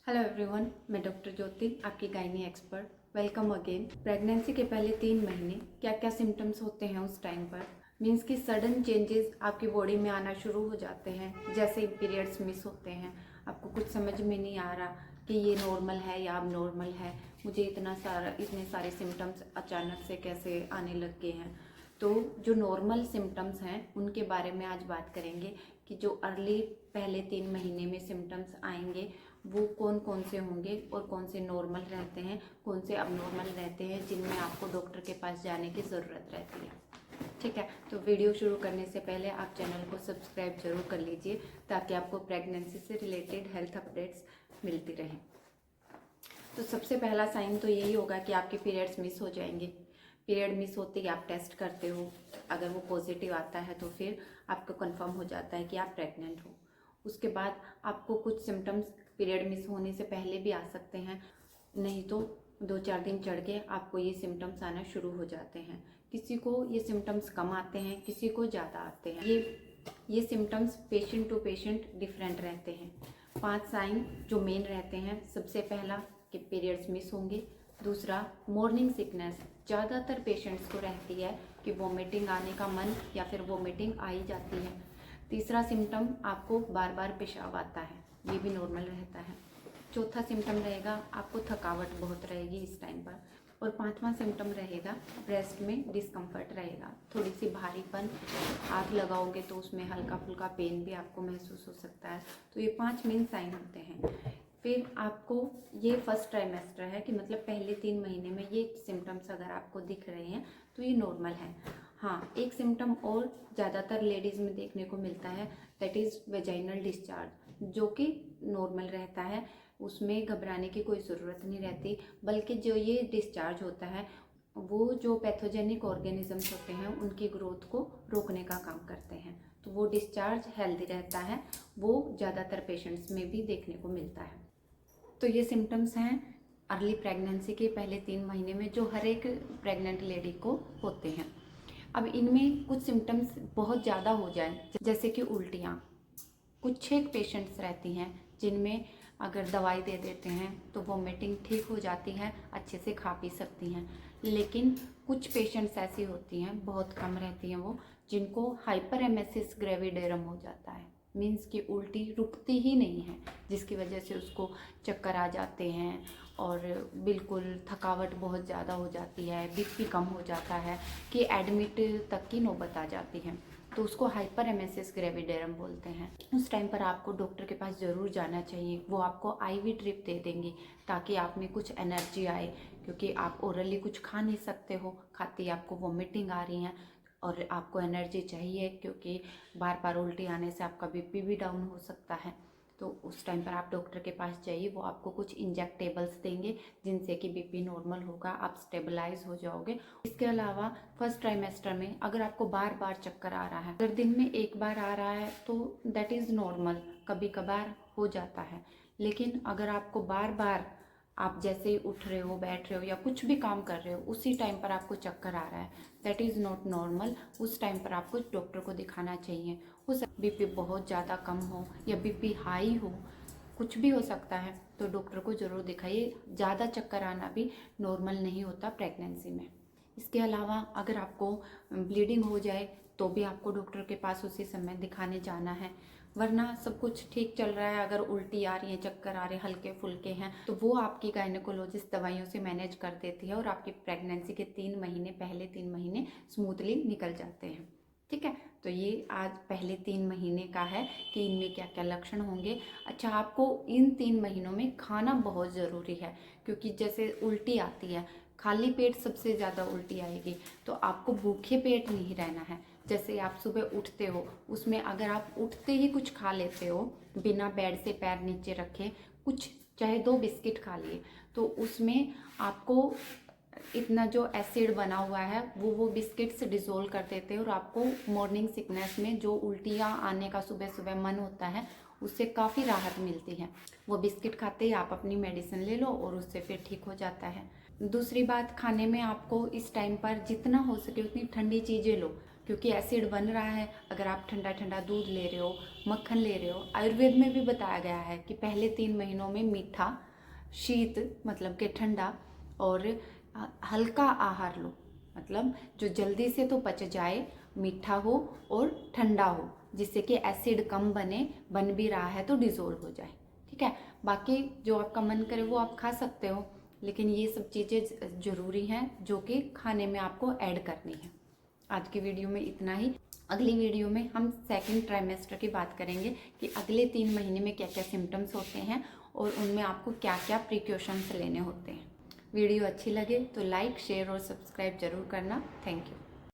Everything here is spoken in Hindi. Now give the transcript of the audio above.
हेलो एवरीवन, मैं डॉक्टर ज्योति, आपकी gynae expert. Welcome again. Pregnancy के पहले 3 महीने क्या क्या सिम्टम्स होते हैं उस टाइम पर, मीन्स कि सडन चेंजेस आपकी बॉडी में आना शुरू हो जाते हैं। जैसे पीरियड्स मिस होते हैं, आपको कुछ समझ में नहीं आ रहा कि ये नॉर्मल है या अब नॉर्मल है, मुझे इतने सारे सिम्टम्स अचानक से कैसे आने लग गए हैं। तो जो नॉर्मल सिम्टम्स हैं उनके बारे में आज बात करेंगे कि जो अर्ली पहले 3 महीने में सिम्टम्स आएंगे वो कौन कौन से होंगे और कौन से नॉर्मल रहते हैं, कौन से अबनॉर्मल रहते हैं जिनमें आपको डॉक्टर के पास जाने की ज़रूरत रहती है। ठीक है, तो वीडियो शुरू करने से पहले आप चैनल को सब्सक्राइब जरूर कर लीजिए ताकि आपको प्रेगनेंसी से रिलेटेड हेल्थ अपडेट्स मिलती रहें। तो सबसे पहला साइन तो यही होगा कि आपके पीरियड्स मिस हो जाएंगे। पीरियड मिस होते ही आप टेस्ट करते हो, अगर वो पॉजिटिव आता है तो फिर आपको कंफर्म हो जाता है कि आप प्रेग्नेंट हो। उसके बाद आपको कुछ सिम्टम्स पीरियड मिस होने से पहले भी आ सकते हैं, नहीं तो 2-4 दिन चढ़ के आपको ये सिम्टम्स आना शुरू हो जाते हैं। किसी को ये सिम्टम्स कम आते हैं, किसी को ज़्यादा आते हैं। ये symptoms patient to patient different रहते हैं। 5 साइन जो मेन रहते हैं, सबसे पहला कि पीरियड्स मिस होंगे। दूसरा, मॉर्निंग सिकनेस ज़्यादातर पेशेंट्स को रहती है कि वॉमिटिंग आने का मन या फिर वॉमिटिंग आ ही जाती है। तीसरा सिम्टम, आपको बार बार पेशाब आता है, ये भी नॉर्मल रहता है। चौथा सिम्टम रहेगा आपको थकावट बहुत रहेगी इस टाइम पर। और 5वां सिम्टम रहेगा ब्रेस्ट में डिस्कम्फर्ट रहेगा, थोड़ी सी भारीपन, हाथ लगाओगे तो उसमें हल्का फुल्का पेन भी आपको महसूस हो सकता है। तो ये 5 मेन साइन होते हैं। फिर आपको ये फर्स्ट ट्राइमेस्टर है कि मतलब पहले 3 महीने में ये सिम्टम्स अगर आपको दिख रहे हैं तो ये नॉर्मल है। हाँ, एक सिम्टम और ज़्यादातर लेडीज़ में देखने को मिलता है, दैट इज़ वेजाइनल डिस्चार्ज, जो कि नॉर्मल रहता है। उसमें घबराने की कोई ज़रूरत नहीं रहती, बल्कि जो ये डिस्चार्ज होता है वो जो पैथोजेनिक ऑर्गेनिजम्स होते हैं उनकी ग्रोथ को रोकने का काम करते हैं। तो वो डिस्चार्ज हेल्दी रहता है, वो ज़्यादातर पेशेंट्स में भी देखने को मिलता है। तो ये सिम्टम्स हैं अर्ली प्रेगनेंसी के पहले 3 महीने में जो हर एक प्रेग्नेंट लेडी को होते हैं। अब इनमें कुछ सिम्टम्स बहुत ज़्यादा हो जाए, जैसे कि उल्टियाँ। कुछ एक पेशेंट्स रहती हैं जिनमें अगर दवाई दे देते हैं तो वॉमिटिंग ठीक हो जाती है, अच्छे से खा पी सकती हैं। लेकिन कुछ पेशेंट्स ऐसी होती हैं, बहुत कम रहती हैं वो, जिनको हाइपर एमेसिस ग्रेविडेरम हो जाता है, मीन्स कि उल्टी रुकती ही नहीं है, जिसकी वजह से उसको चक्कर आ जाते हैं और बिल्कुल थकावट बहुत ज़्यादा हो जाती है, बीपी कम हो जाता है कि एडमिट तक की नौबत आ जाती है। तो उसको हाइपर एमेसिस ग्रेविडेरम बोलते हैं। उस टाइम पर आपको डॉक्टर के पास ज़रूर जाना चाहिए। वो आपको आईवी ड्रिप दे देंगी ताकि आप में कुछ एनर्जी आए, क्योंकि आप ओरली कुछ खा नहीं सकते हो, खाते ही आपको वॉमिटिंग आ रही है और आपको एनर्जी चाहिए, क्योंकि बार बार उल्टी आने से आपका बीपी भी डाउन हो सकता है। तो उस टाइम पर आप डॉक्टर के पास जाइए, वो आपको कुछ इंजेक्टेबल्स देंगे जिनसे कि बीपी नॉर्मल होगा, आप स्टेबलाइज हो जाओगे। इसके अलावा फर्स्ट ट्राइमेस्टर में अगर आपको बार बार चक्कर आ रहा है, अगर दिन में एक बार आ रहा है तो दैट इज़ नॉर्मल, कभी कभार हो जाता है। लेकिन अगर आपको बार बार, आप जैसे ही उठ रहे हो, बैठ रहे हो या कुछ भी काम कर रहे हो, उसी टाइम पर आपको चक्कर आ रहा है, दैट इज़ नॉट नॉर्मल। उस टाइम पर आपको डॉक्टर को दिखाना चाहिए। हो सकता है बीपी बहुत ज़्यादा कम हो या बीपी हाई हो, कुछ भी हो सकता है, तो डॉक्टर को ज़रूर दिखाइए। ज़्यादा चक्कर आना भी नॉर्मल नहीं होता प्रेगनेंसी में। इसके अलावा अगर आपको ब्लीडिंग हो जाए तो भी आपको डॉक्टर के पास उसी समय दिखाने जाना है, वरना सब कुछ ठीक चल रहा है, अगर उल्टी आ रही है, चक्कर आ रहे हैं, हल्के फुल्के हैं, तो वो आपकी गायनेकोलॉजिस्ट दवाइयों से मैनेज कर देती है और आपकी प्रेगनेंसी के 3 महीने, पहले 3 महीने स्मूथली निकल जाते हैं। ठीक है, तो ये आज पहले 3 महीने का है कि इनमें क्या क्या लक्षण होंगे। अच्छा, आपको इन 3 महीनों में खाना बहुत ज़रूरी है, क्योंकि जैसे उल्टी आती है, खाली पेट सबसे ज़्यादा उल्टी आएगी, तो आपको भूखे पेट नहीं रहना है। जैसे आप सुबह उठते हो, उसमें अगर आप उठते ही कुछ खा लेते हो, बिना बेड से पैर नीचे रखे कुछ, चाहे 2 बिस्किट खा लिए, तो उसमें आपको इतना जो एसिड बना हुआ है वो बिस्किट्स डिज़ोल्व कर देते हैं और आपको मॉर्निंग सिकनेस में जो उल्टियाँ आने का सुबह सुबह मन होता है, उससे काफ़ी राहत मिलती है। वो बिस्किट खाते ही आप अपनी मेडिसिन ले लो और उससे फिर ठीक हो जाता है। दूसरी बात, खाने में आपको इस टाइम पर जितना हो सके उतनी ठंडी चीज़ें लो। क्योंकि एसिड बन रहा है। अगर आप ठंडा ठंडा दूध ले रहे हो, मक्खन ले रहे हो, आयुर्वेद में भी बताया गया है कि पहले 3 महीनों में मीठा, शीत मतलब कि ठंडा, और हल्का आहार लो, मतलब जो जल्दी से तो पच जाए, मीठा हो और ठंडा हो, जिससे कि एसिड कम बन भी रहा है तो डिज़ोल्व हो जाए। ठीक है, बाकी जो आपका मन करे वो आप खा सकते हो, लेकिन ये सब चीज़ें ज़रूरी हैं जो कि खाने में आपको ऐड करनी है। आज की वीडियो में इतना ही। अगली वीडियो में हम सेकंड ट्राइमेस्टर की बात करेंगे कि अगले 3 महीने में क्या क्या सिम्टम्स होते हैं और उनमें आपको क्या क्या प्रिकॉशंस लेने होते हैं। वीडियो अच्छी लगे तो लाइक, शेयर और सब्सक्राइब जरूर करना। Thank you.